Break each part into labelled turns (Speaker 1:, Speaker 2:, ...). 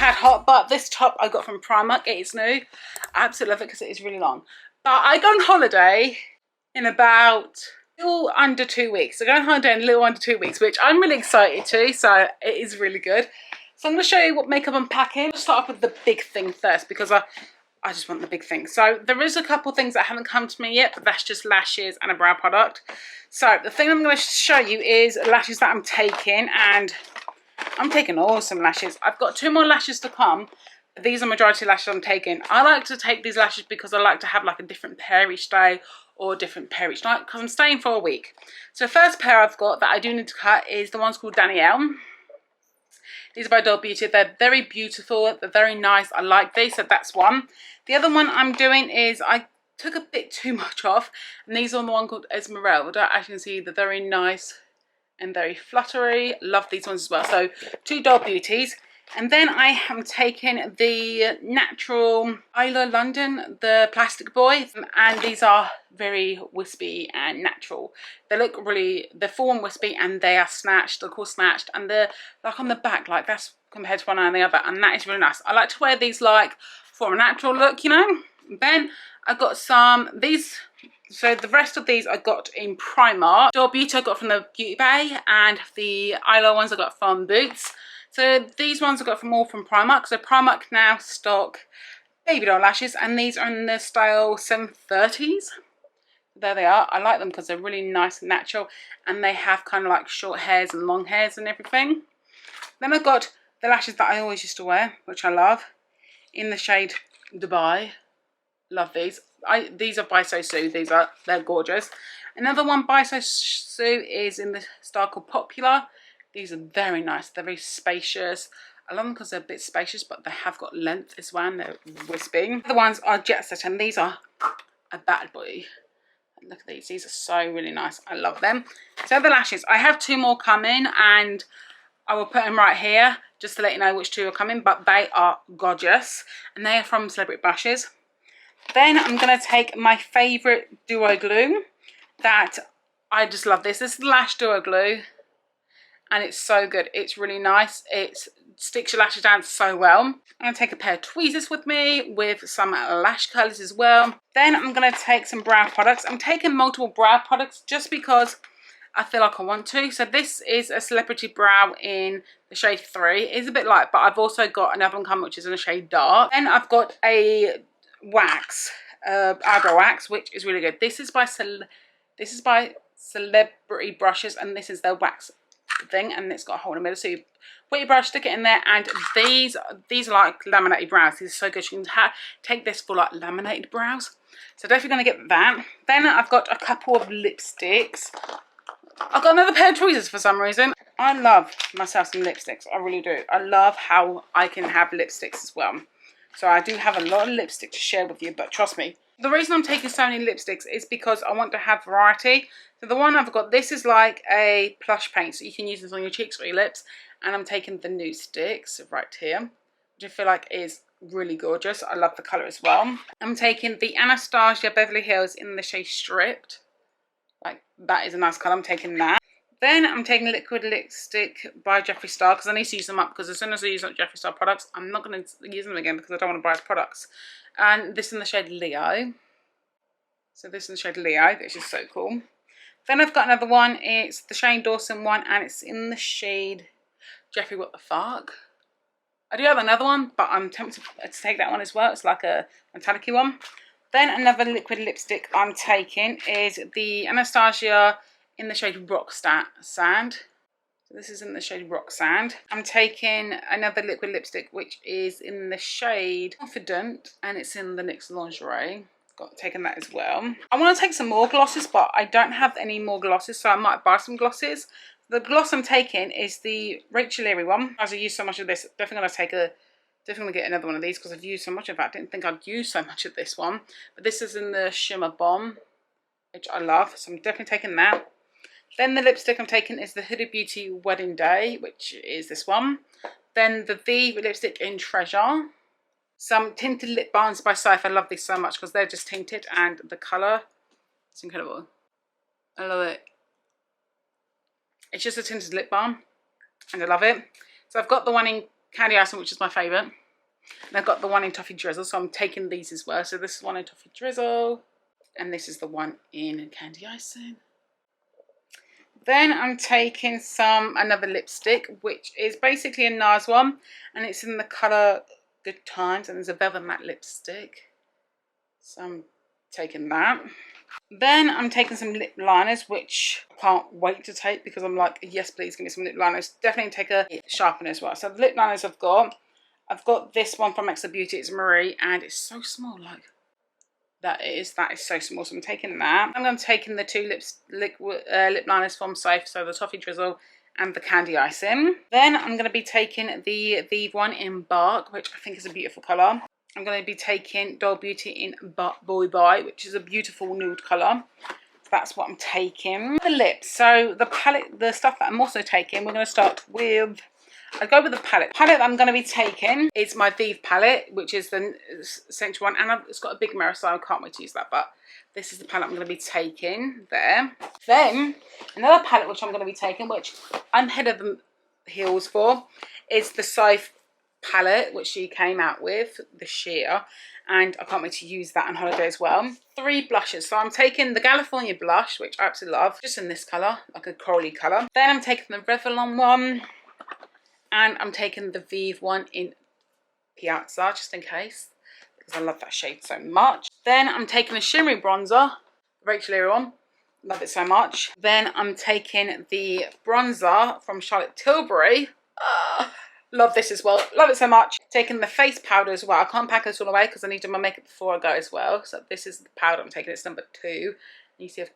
Speaker 1: tad hot, but this top I got from Primark. It is new. I absolutely love it because it is really long. But I go on holiday in about a little under 2 weeks. I go on holiday in a little under 2 weeks, which I'm really excited to, so it is really good. So I'm going to show you what makeup I'm packing. I'll start off with the big thing first because I just want the big thing. So there is a couple things that haven't come to me yet, but that's just lashes and a brow product. So the thing I'm going to show you is lashes that I'm taking, and I'm taking awesome lashes. I've got 2 more lashes to come. These are majority lashes I'm taking. I like to take these lashes because I like to have like a different pair each day or a different pair each night because I'm staying for a week. So the first pair I've got that I do need to cut is the ones called Danielle. These are by Doll Beauty. They're very beautiful. They're very nice. I like these, so that's one. The other one I'm doing is I took a bit too much off, and these are on the one called Esmeralda. As you can see, they're very nice and very fluttery. Love these ones as well. So 2 Doll Beauties. And then I am taking the natural Isla London, the plastic boy, and these are very wispy and natural. They look really, they're full and wispy, and they are snatched, they're called snatched, and they're like on the back, like that's compared to one and the other, and that is really nice. I like to wear these like for a natural look, you know. Then I got some, these, so the rest of these I got in Primark. Doll Beauty I got from the Beauty Bay, and the Isla ones I got from Boots. So these ones I got from all from Primark. So Primark now stock baby doll lashes, and these are in the style 730s. There they are. I like them because they're really nice and natural, and they have kind of like short hairs and long hairs and everything. Then I've got the lashes that I always used to wear, which I love, in the shade Dubai. Love these. These are by So Sue. They're gorgeous. Another one by So Sue is in the style called Popular. These are very nice. They're very spacious. I love them because they're a bit spacious, but they have got length as well, and they're wispy. The ones are Jet Set, and these are a bad boy. Look at these. These are so really nice. I love them. So the lashes. I have 2 more coming, and I will put them right here just to let you know which 2 are coming, but they are gorgeous, and they are from Celebrity Blushes. Then I'm going to take my favourite duo glue that I just love this. This is the Lash Duo Glue, and it's so good. It's really nice. It sticks your lashes down so well. I'm going to take a pair of tweezers with me with some lash colours as well. Then I'm going to take some brow products. I'm taking multiple brow products just because I feel like I want to. So this is a Celebrity Brow in the shade 3. It's a bit light, but I've also got another one coming which is in a shade dark. Then I've got a wax, eyebrow wax, which is really good. This is by Celebrity Brushes, and this is their wax thing, and it's got a hole in the middle, so you put your brush, stick it in there, and these are like laminated brows. These are so good. You can take this for like laminated brows, so definitely going to get that. Then I've got a couple of lipsticks. I've got another pair of tweezers for some reason. I love myself some lipsticks. I really do. I love how I can have lipsticks as well. So I do have a lot of lipstick to share with you, but trust me, the reason I'm taking so many lipsticks is because I want to have variety. So the one I've got, this is like a plush paint, so you can use this on your cheeks or your lips. And I'm taking the Nude Sticks right here, which I feel like is really gorgeous. I love the colour as well. I'm taking the Anastasia Beverly Hills in the shade Stripped. Like, that is a nice colour. I'm taking that. Then I'm taking liquid lipstick by Jeffree Star because I need to use them up, because as soon as I use up Jeffree Star products, I'm not going to use them again because I don't want to buy his products. And this in the shade Leo. So this in the shade Leo, which is so cool. Then I've got another one. It's the Shane Dawson one, and it's in the shade Jeffree What the Fuck. I do have another one, but I'm tempted to take that one as well. It's like a metallic one. Then another liquid lipstick I'm taking is the Anastasia in the shade Rock Sand. So this is in the shade Rock Sand. I'm taking another liquid lipstick which is in the shade Confident, and it's in the NYX Lingerie. Taken that as well. I want to take some more glosses, but I don't have any more glosses, so I might buy some glosses. The gloss I'm taking is the Rachel Leary one. As I use so much of this, definitely going to get another one of these because I've used so much of that. I didn't think I'd use so much of this one, but this is in the Shimmer Bomb, which I love, so I'm definitely taking that. Then the lipstick I'm taking is the Huda Beauty Wedding Day, which is this one. Then the Vieve lipstick in Treasure. Some Tinted Lip Balms by Soph. I love these so much because they're just tinted, and the colour, it's incredible. I love it. It's just a tinted lip balm, and I love it. So I've got the one in Candy Icing, which is my favourite. And I've got the one in Toffee Drizzle, so I'm taking these as well. So this is one in Toffee Drizzle, and this is the one in Candy Icing. Then I'm taking another lipstick, which is basically a NARS one, and it's in the colour Good Times, and there's a Velvet Matte lipstick. So I'm taking that. Then I'm taking some lip liners, which I can't wait to take because I'm like, yes, please give me some lip liners. Definitely take a sharpener as well. So the lip liners I've got this one from Extra Beauty. It's Marie, and it's so small. Like that is so small. So I'm taking that. I'm taking the two lip liners from Soph, so the Toffee Drizzle and the Candy Icing. Then I'm going to be taking the Vieve one in Bark, which I think is a beautiful colour. I'm going to be taking Doll Beauty in Boy Bye, which is a beautiful nude colour. So that's what I'm taking. The lips. So the palette, the stuff that I'm also taking, we're going to start with, I'll go with the palette. The palette that I'm going to be taking is my Vieve palette, which is the essential one. And it's got a big mirror, so I can't wait to use that. But this is the palette I'm going to be taking there. Then another palette which I'm going to be taking, which I'm head of the heels for, is the Soph palette, which she came out with, the sheer, and I can't wait to use that on holiday as well. 3 blushes. So I'm taking the California blush, which I absolutely love, just in this colour, like a corally colour. Then I'm taking the Revlon one, and I'm taking the Vieve one in Piazza, just in case, because I love that shade so much. Then I'm taking a shimmery bronzer, Rachel Leary one, love it so much. Then I'm taking the bronzer from Charlotte Tilbury. Love this as well. Love it so much. Taking the face powder as well. I can't pack this all away because I need to do my makeup before I go as well. So this is the powder I'm taking. It's number 2. You see I've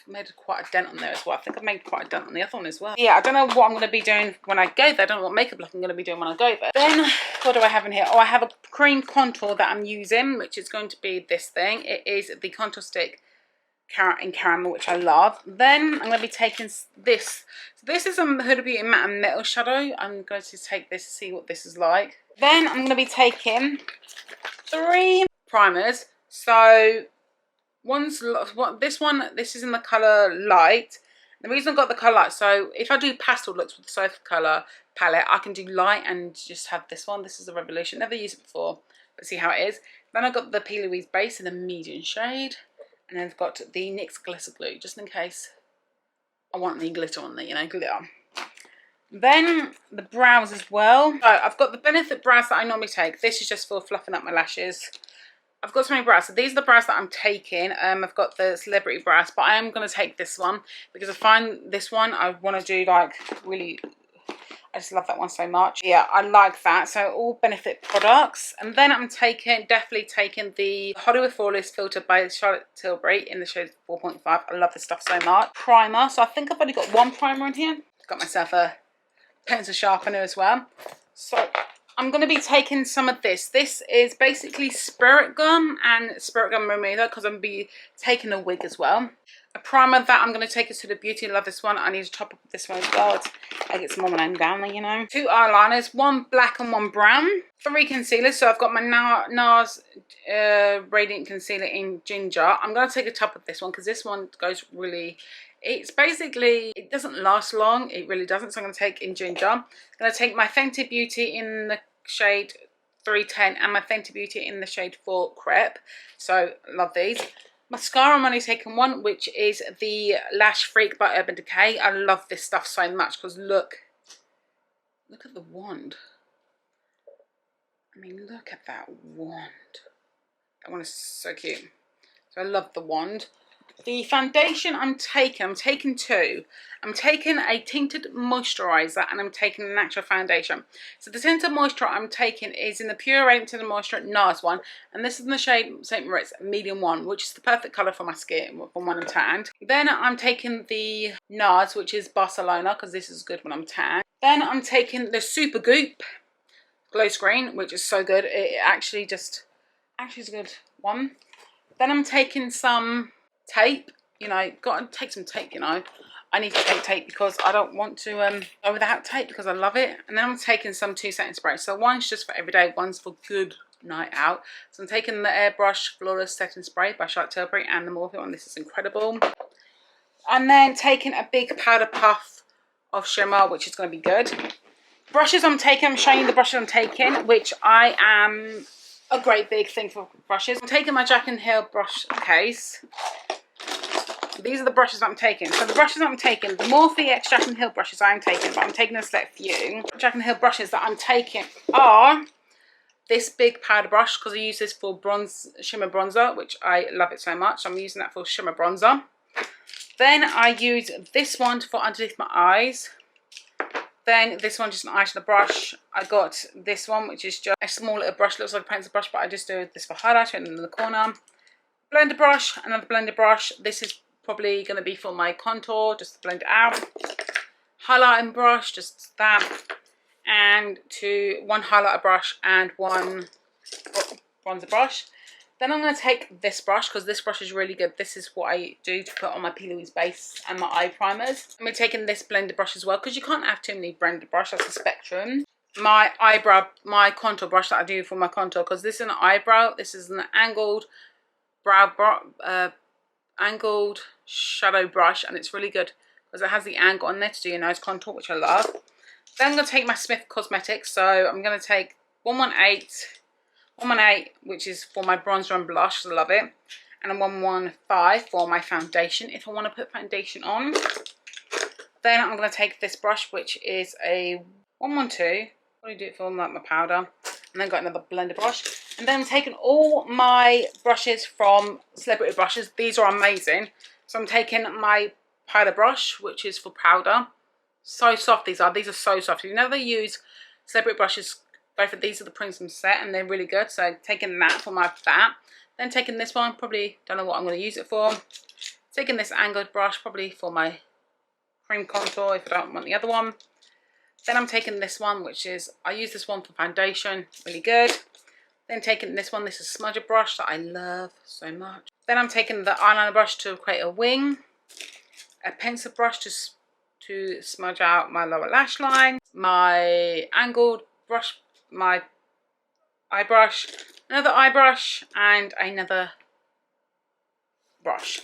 Speaker 1: made quite a dent on there as well. I think I've made quite a dent on the other one as well. Yeah, I don't know what I'm going to be doing when I go there. I don't know what makeup look I'm going to be doing when I go there. Then, what do I have in here? Oh, I have a cream contour that I'm using, which is going to be this thing. It is the contour stick in caramel, which I love. Then I'm going to be taking this. So this is a Huda Beauty Matte and Metal shadow. I'm going to take this to see what this is like. Then I'm going to be taking 3 primers. So this is in the colour Light. The reason I got the colour Light, so if I do pastel looks with the Soph colour palette, I can do light and just have this one. This is a Revolution. Never used it before, but see how it is. Then I got the P. Louise base in a medium shade. And then I've got the NYX Glitter Glue, just in case I want any glitter on there, you know, glitter. Then the brows as well. So I've got the Benefit brows that I normally take. This is just for fluffing up my lashes. I've got so many brows. So these are the brows that I'm taking. I've got the Celebrity brows, but I am going to take this one because I find this one I want to do like really... I just love that one so much. Yeah, I like that. So all Benefit products. And then I'm definitely taking the Hollywood Flawless filter by Charlotte Tilbury in the shade 4.5. I love this stuff so much. Primer. So I think I've only got 1 primer in here. Got myself a pencil sharpener as well. So I'm going to be taking some of this. This is basically Spirit Gum and Spirit Gum Remover because I'm going to be taking a wig as well. A primer that I'm going to take is Huda Beauty. Love this one. I need to top up this one as well. I get some more when I'm down there, you know. 2 eyeliners, 1 black and 1 brown. 3 concealers. So I've got my NARS Radiant Concealer in Ginger. I'm going to take a top of this one because this one goes really... It's basically... It doesn't last long. It really doesn't. So I'm going to take in Ginger. I'm going to take my Fenty Beauty in the shade 310 and my Fenty Beauty in the shade 4 Crepe. So love these. Mascara, I'm only taking 1, which is the Lash Freak by Urban Decay. I love this stuff so much because look at the wand. I mean, look at that wand. That one is so cute. So I love the wand. The foundation I'm taking 2. I'm taking a tinted moisturizer and I'm taking a natural foundation. So the tinted moisturizer I'm taking is in the Pure Radiant Tinted Moisturizer NARS one, and this is in the shade St. Moritz medium 1, which is the perfect colour for my skin from when I'm tanned. Then I'm taking the NARS, which is Barcelona, because this is good when I'm tanned. Then I'm taking the Super Goop Glow Screen, which is so good. It actually is a good one. Then I'm taking some tape, you know, got to take some tape, you know. I need to take tape because I don't want to go without tape because I love it. And then I'm taking some 2 setting sprays. So one's just for everyday, one's for good night out. So I'm taking the Airbrush Flawless Setting Spray by Charlotte Tilbury and the Morphe one. This is incredible. And then taking a big powder puff of Shimmer, which is going to be good. Brushes I'm taking, I'm showing you the brushes I'm taking, which I am a great big thing for brushes. I'm taking my Jaclyn Hill brush case. These are the brushes that I'm taking. So the brushes that I'm taking, the Morphe X Jaclyn Hill brushes I am taking, but I'm taking a select few. Jaclyn Hill brushes that I'm taking are this big powder brush, because I use this for shimmer bronzer, which I love it so much. I'm using that for shimmer bronzer. Then I use this one for underneath my eyes. Then this one, just an eyeshadow brush. I got this one, which is just a small little brush, looks like a pencil brush, but I just do this for highlighter and in the corner. Blender brush, another blender brush. This is probably going to be for my contour, just to blend it out. Highlighting brush, just that. And one highlighter brush and one bronzer brush. Then I'm going to take this brush, because this brush is really good. This is what I do to put on my P. Louise base and my eye primers. I'm taking this blender brush as well, because you can't have too many blender brush. That's a spectrum. My eyebrow, my contour brush that I do for my contour, because this is an eyebrow. This is an angled angled shadow brush, and it's really good because it has the angle on there to do your nose contour, which I love. Then I'm going to take my Smith Cosmetics. So I'm going to take 118, which is for my bronzer and blush, because I love it, and a 115 for my foundation, if I want to put foundation on. Then I'm going to take this brush, which is a 112. What do you do it for, like my powder? And then got another blender brush. And then I'm taking all my brushes from Celebrity Brushes. These are amazing. So I'm taking my powder brush, which is for powder. So soft these are. These are so soft. If you never use Celebrity Brushes, go for these are the Prism set, and they're really good. So taking that for my that. Then taking this one, probably don't know what I'm going to use it for. Taking this angled brush, probably for my cream contour if I don't want the other one. Then I'm taking this one, which is, I use this one for foundation, really good. Then taking this one, this is a smudger brush that I love so much. Then I'm taking the eyeliner brush to create a wing. A pencil brush to smudge out my lower lash line. My angled brush, my eye brush, another eye brush, and another brush.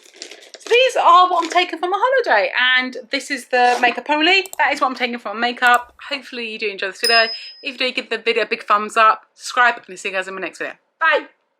Speaker 1: So these are what I'm taking for my holiday, and this is the makeup only. That is what I'm taking for my makeup. Hopefully you do enjoy this video. If you do, give the video a big thumbs up, subscribe, and I'll see you guys in my next video. Bye!